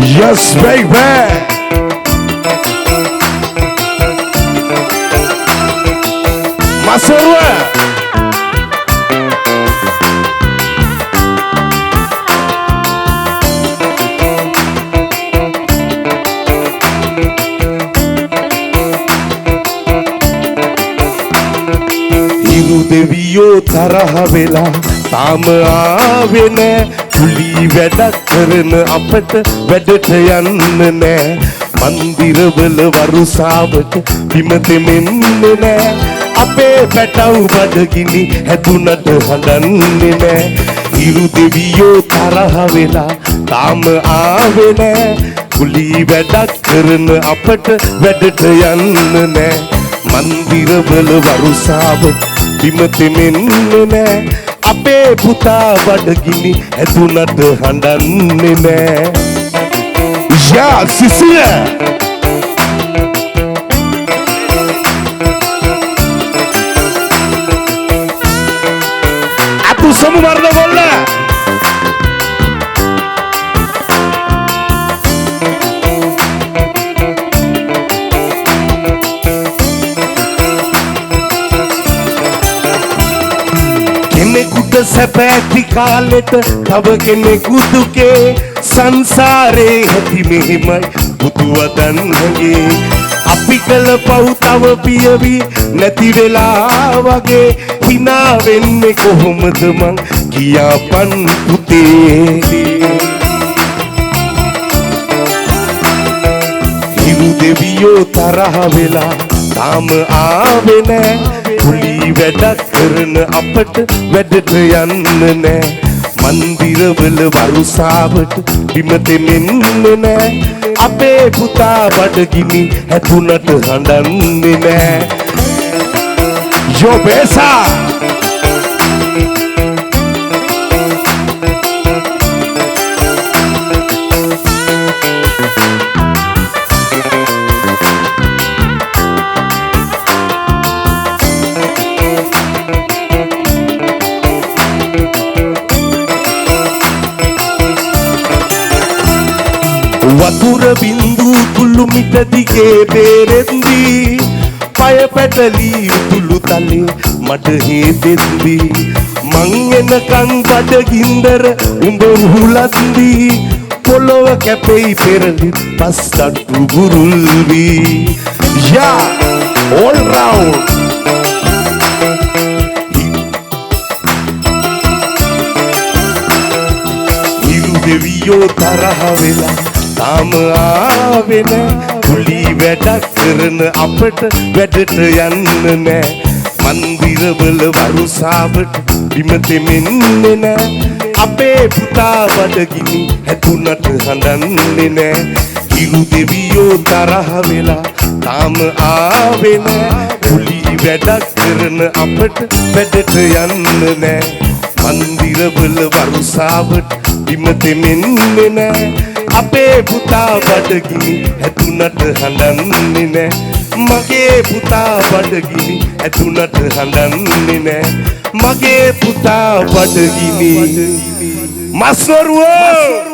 Yes, baby. Masawa. Hiru deviyo tarah vela taam aave nae කුලි වැඩක් කරන අපට වැඩට යන්න නෑ මන්දිරවල වරුසාවට බිම දෙමෙන්නේ නෑ අපේ පැටව් බඩගිනි හැදුනට හඬන්නේ නෑ හිරු දෙවියෝ තරහ වෙලා තාම ආවේ නෑ කුලි වැඩක් කරන අපට වැඩට යන්න නෑ මන්දිරවල වරුසාවට බිම දෙමෙන්නේ නෑ අපේ පුතා බඩගිනි ඇතුණට හඬන්නේ නෑ යා සිසිය අපු සමුවර්ණ ගොල්ල සැපැති කාලෙට තව කෙනෙකු දුකේ සංසාරේ ඇති මෙහෙමයි බුදු වදන්ගේ අපි කළ පව් තව පියවි නැති වෙලා වගේ hina වෙන්නේ කොහොමද මං කියාපන් පුතේ හිරු දෙවියෝ තරහ වෙලා තාම ආවේ නෑ කුලි වැඩක් කරන අපට වැඩට යන්න නෑ මන්දිරවල වරුසාවට බිම දෙමෙන්නේ නෑ අපේ පුතා බඩගිනි හැදුනට හඬන්නේ නෑ යෝ බේසා වතුර බින්දු කුළු මිට දිගේ බේරෙන්දී පය පැටලි උතුළු තලේ මට හේදෙන්දී මං එනකන් බඩගින්දර උඹ උහුලන්දී පොළොව කැපෙයි පෙරලි පස් තට්ටු බුරුල් වී යා all round හිරු දෙවියෝ තරහ වෙලා තාම ආවේ නෑ කුලි වැඩක් කරන අපට වැඩට යන්න නෑ මන්දිරවල වරුසාවට බිම දෙමෙන්නේ නෑ අපේ පුතා බඩගිනි හැදුනට හඬන්නේ නෑ හිරු දෙවියෝ තරහ වෙලා තාම ආවේ නෑ කුලි වැඩක් කරන අපට වැඩට යන්න නෑ මන්දිරවල වරුසාවට බිම දෙමෙන්නේ නෑ අපේ පුතා බඩගිනි හැදුනට හඬන්නේ නෑ මගේ පුතා බඩගිනි හැදුනට හඬන්නේ නෑ මගේ පුතා බඩගිනි මස්වරුවෝ